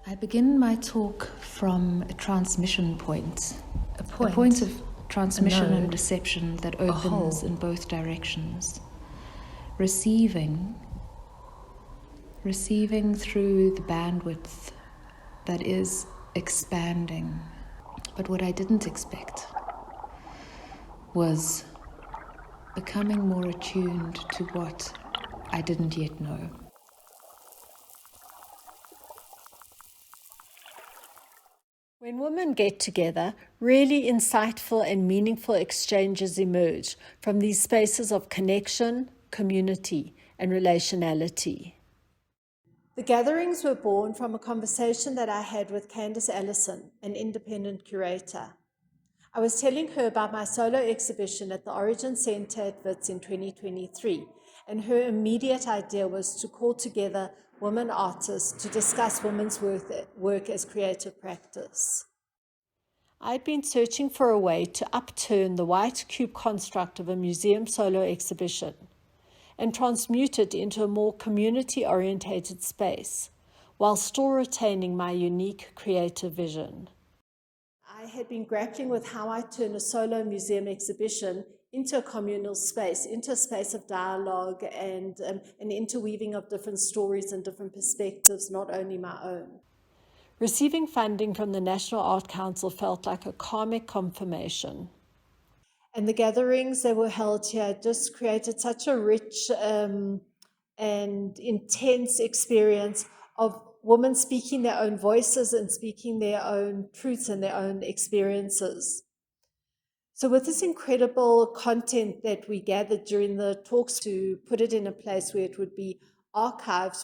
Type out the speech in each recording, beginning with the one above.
I begin my talk from a transmission point. A point? A point of transmission and node. reception that opens in both directions. Receiving through the bandwidth that is expanding. But what I didn't expect was becoming more attuned to what I didn't yet know. When women get together, really insightful and meaningful exchanges emerge from these spaces of connection, community, and relationality. The gatherings were born from a conversation that I had with Candice Allison, an independent curator. I was telling her about my solo exhibition at the Origin Centre at Wits in 2023, and her immediate idea was to call together women artists to discuss women's work as creative practice. I'd been searching for a way to upturn the white cube construct of a museum solo exhibition and transmute it into a more community-orientated space, while still retaining my unique creative vision. I had been grappling with how I turn a solo museum exhibition into a communal space, into a space of dialogue and an interweaving of different stories and different perspectives, not only my own. Receiving funding from the National Art Council felt like a karmic confirmation. And the gatherings that were held here just created such a rich and intense experience of women speaking their own voices and speaking their own truths and their own experiences. So with this incredible content that we gathered during the talks, to put it in a place where it would be archived,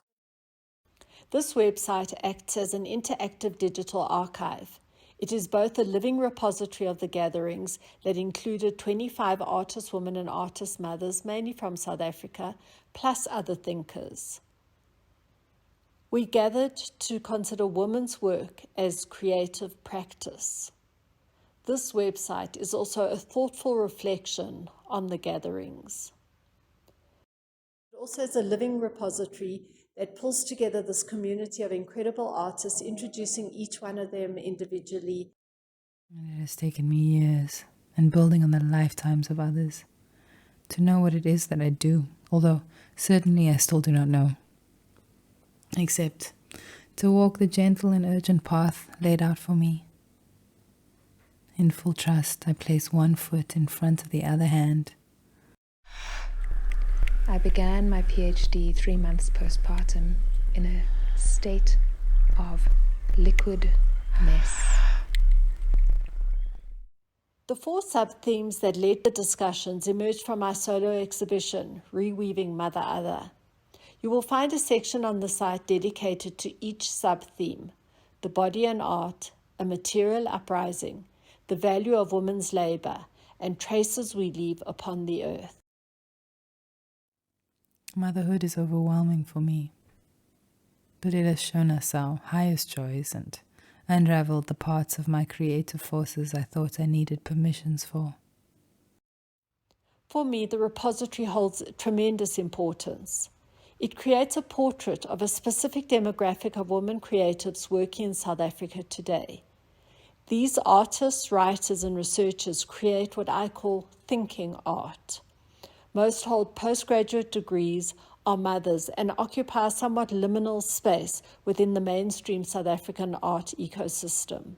this website acts as an interactive digital archive. It is both a living repository of the gatherings that included 25 artist women and artist mothers, mainly from South Africa, plus other thinkers. We gathered to consider women's work as creative practice. This website is also a thoughtful reflection on the gatherings. It also is a living repository that pulls together this community of incredible artists, introducing each one of them individually. And it has taken me years, and building on the lifetimes of others, to know what it is that I do, although certainly I still do not know. Except to walk the gentle and urgent path laid out for me. In full trust, I place one foot in front of the other hand. I began my PhD 3 months postpartum in a state of liquid mess. The 4 sub-themes that led the discussions emerged from my solo exhibition, Reweaving Mother Other. You will find a section on the site dedicated to each sub-theme: the body and art, a material uprising, the value of women's labor, and traces we leave upon the earth. Motherhood is overwhelming for me, but it has shown us our highest joys and unraveled the parts of my creative forces I thought I needed permissions for. For me, the repository holds tremendous importance. It creates a portrait of a specific demographic of women creatives working in South Africa today. These artists, writers, and researchers create what I call thinking art. Most hold postgraduate degrees, are mothers, and occupy a somewhat liminal space within the mainstream South African art ecosystem.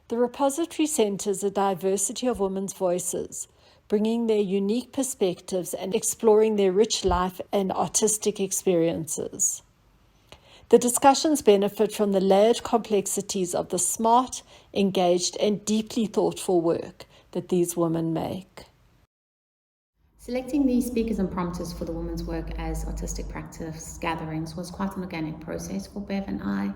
The repository centers a diversity of women's voices, bringing their unique perspectives and exploring their rich life and artistic experiences. The discussions benefit from the layered complexities of the smart, engaged, and deeply thoughtful work that these women make. Selecting these speakers and prompters for the women's work as artistic practice gatherings was quite an organic process for Bev and I,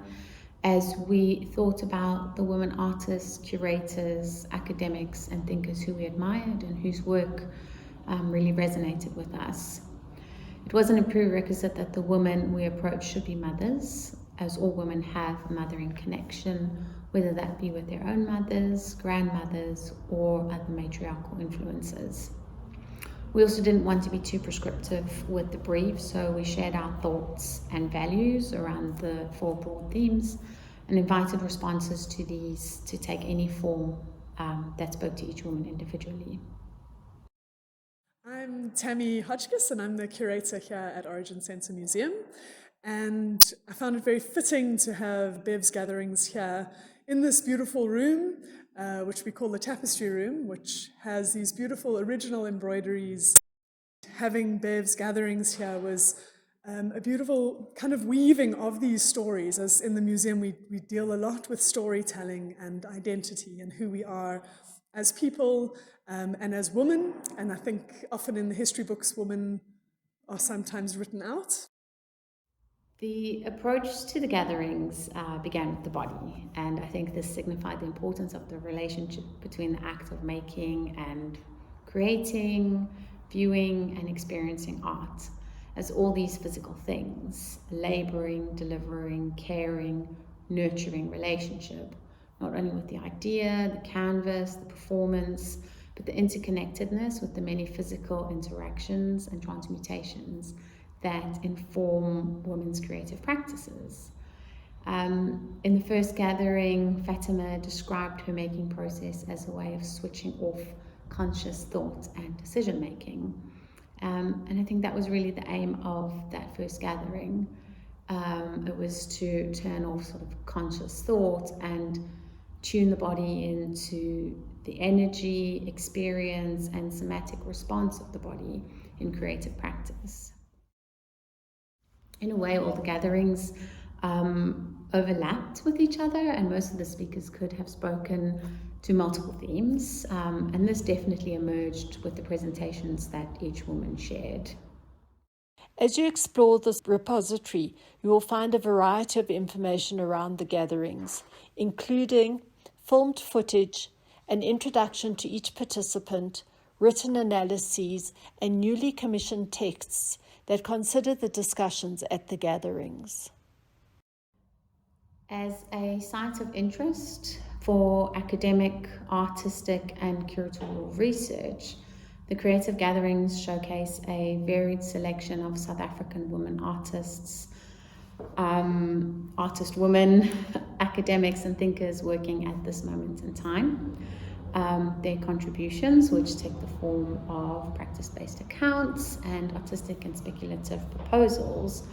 as we thought about the women artists, curators, academics, and thinkers who we admired and whose work really resonated with us. It wasn't a prerequisite that the women we approached should be mothers, as all women have a mothering connection, whether that be with their own mothers, grandmothers, or other matriarchal influences. We also didn't want to be too prescriptive with the brief, so we shared our thoughts and values around the 4 broad themes and invited responses to these to take any form that spoke to each woman individually. I'm Tammy Hotchkiss, and I'm the curator here at Origin Centre Museum. And I found it very fitting to have Bev's gatherings here in this beautiful room, which we call the Tapestry Room, which has these beautiful original embroideries. Having Bev's gatherings here was a beautiful kind of weaving of these stories. As in the museum, we deal a lot with storytelling and identity and who we are as people and as women. And I think often in the history books, women are sometimes written out. The approach to the gatherings began with the body, and I think this signified the importance of the relationship between the act of making and creating, viewing and experiencing art as all these physical things, laboring, delivering, caring, nurturing relationship, not only with the idea, the canvas, the performance, but the interconnectedness with the many physical interactions and transmutations that inform women's creative practices. In the first gathering, Fatima described her making process as a way of switching off conscious thought and decision making. And I think that was really the aim of that first gathering. It was to turn off sort of conscious thought and tune the body into the energy, experience, and somatic response of the body in creative practice. In a way, all the gatherings overlapped with each other, and most of the speakers could have spoken to multiple themes, and this definitely emerged with the presentations that each woman shared. As you explore this repository, you will find a variety of information around the gatherings, including filmed footage, an introduction to each participant, written analyses, and newly commissioned texts that consider the discussions at the gatherings. As a site of interest for academic, artistic, and curatorial research, the creative gatherings showcase a varied selection of South African women artists, artist women, academics, and thinkers working at this moment in time. Their contributions, which take the form of practice-based accounts and artistic and speculative proposals,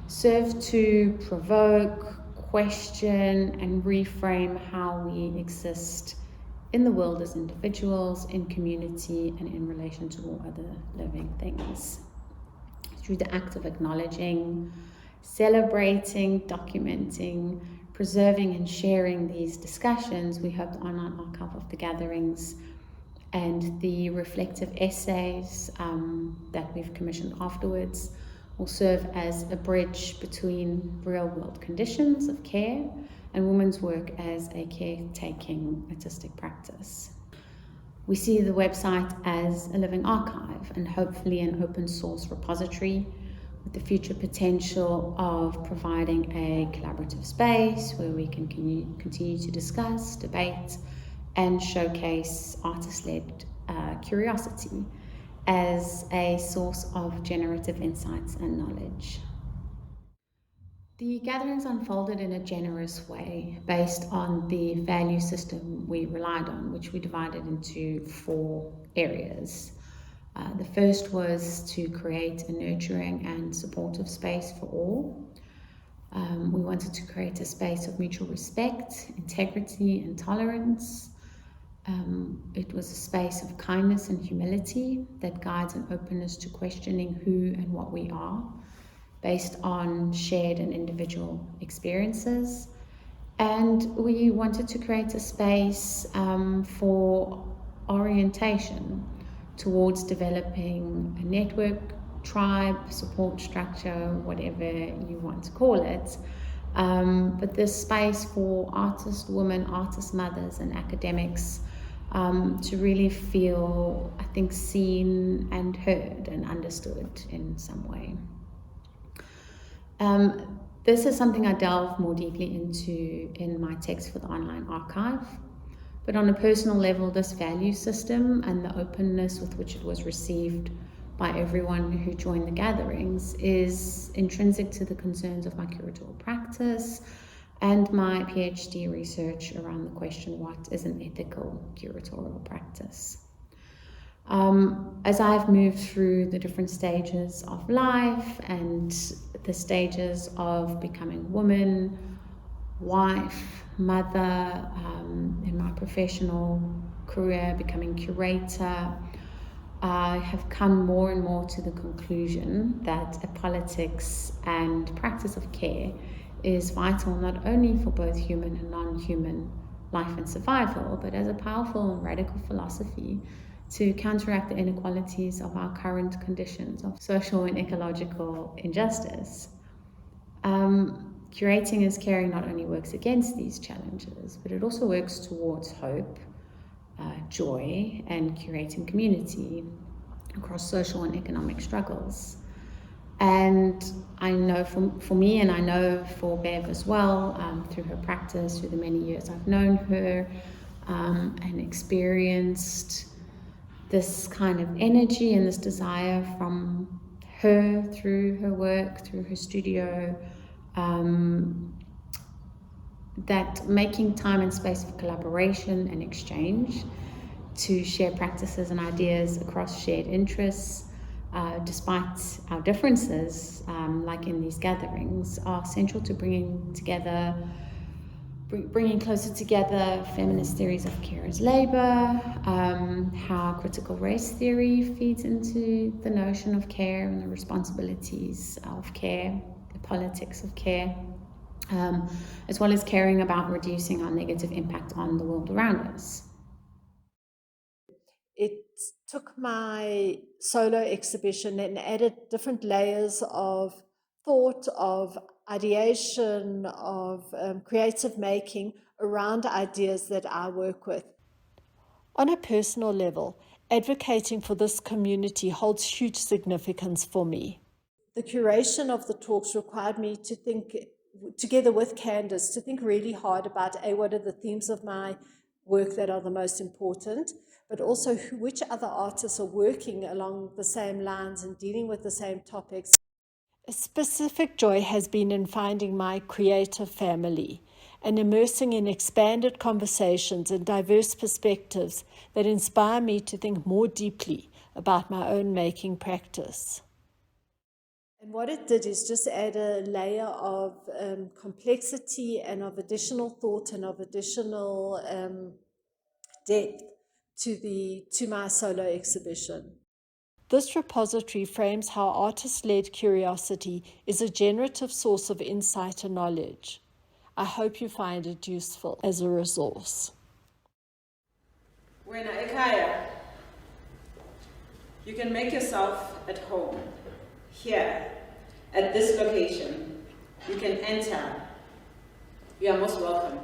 serve to provoke, question, and reframe how we exist in the world as individuals, in community, and in relation to all other living things. Through the act of acknowledging, celebrating, documenting, preserving and sharing these discussions, we hope the online archive of the gatherings and the reflective essays that we've commissioned afterwards will serve as a bridge between real-world conditions of care and women's work as a caretaking artistic practice. We see the website as a living archive and hopefully an open source repository with the future potential of providing a collaborative space where we can continue to discuss, debate, and showcase artist-led curiosity as a source of generative insights and knowledge. The gatherings unfolded in a generous way based on the value system we relied on, which we divided into 4 areas. The first was to create a nurturing and supportive space for all. We wanted to create a space of mutual respect, integrity, and tolerance. It was a space of kindness and humility that guides an openness to questioning who and what we are, based on shared and individual experiences. And we wanted to create a space for orientation towards developing a network, tribe, support structure, whatever you want to call it. But this space for artist women, artist mothers, and academics to really feel, I think, seen and heard and understood in some way. This is something I delve more deeply into in my text for the online archive. But on a personal level, this value system and the openness with which it was received by everyone who joined the gatherings is intrinsic to the concerns of my curatorial practice and my PhD research around the question, what is an ethical curatorial practice? As I've moved through the different stages of life and the stages of becoming woman, wife, mother, in my professional career, becoming curator, I have come more and more to the conclusion that a politics and practice of care is vital not only for both human and non-human life and survival, but as a powerful and radical philosophy to counteract the inequalities of our current conditions of social and ecological injustice. Curating as caring not only works against these challenges, but it also works towards hope, joy, and curating community across social and economic struggles. And I know for me, and I know for Bev as well, through her practice, through the many years I've known her, and experienced this kind of energy and this desire from her through her work, through her studio, that making time and space for collaboration and exchange to share practices and ideas across shared interests, despite our differences, like in these gatherings, are central to bringing closer together feminist theories of care as labor, how critical race theory feeds into the notion of care and the responsibilities of care, the politics of care, as well as caring about reducing our negative impact on the world around us. It took my solo exhibition and added different layers of thought, of ideation, of creative making around ideas that I work with. On a personal level, advocating for this community holds huge significance for me. The curation of the talks required me to think, together with Candace, to think really hard about what are the themes of my work that are the most important, but also which other artists are working along the same lines and dealing with the same topics. A specific joy has been in finding my creative family and immersing in expanded conversations and diverse perspectives that inspire me to think more deeply about my own making practice. And what it did is just add a layer of complexity and of additional thought and of additional depth to my solo exhibition. This repository frames how artist-led curiosity is a generative source of insight and knowledge. I hope you find it useful as a resource. Wena ekhaya, you can make yourself at home. Here, at this location, you can enter. You are most welcome.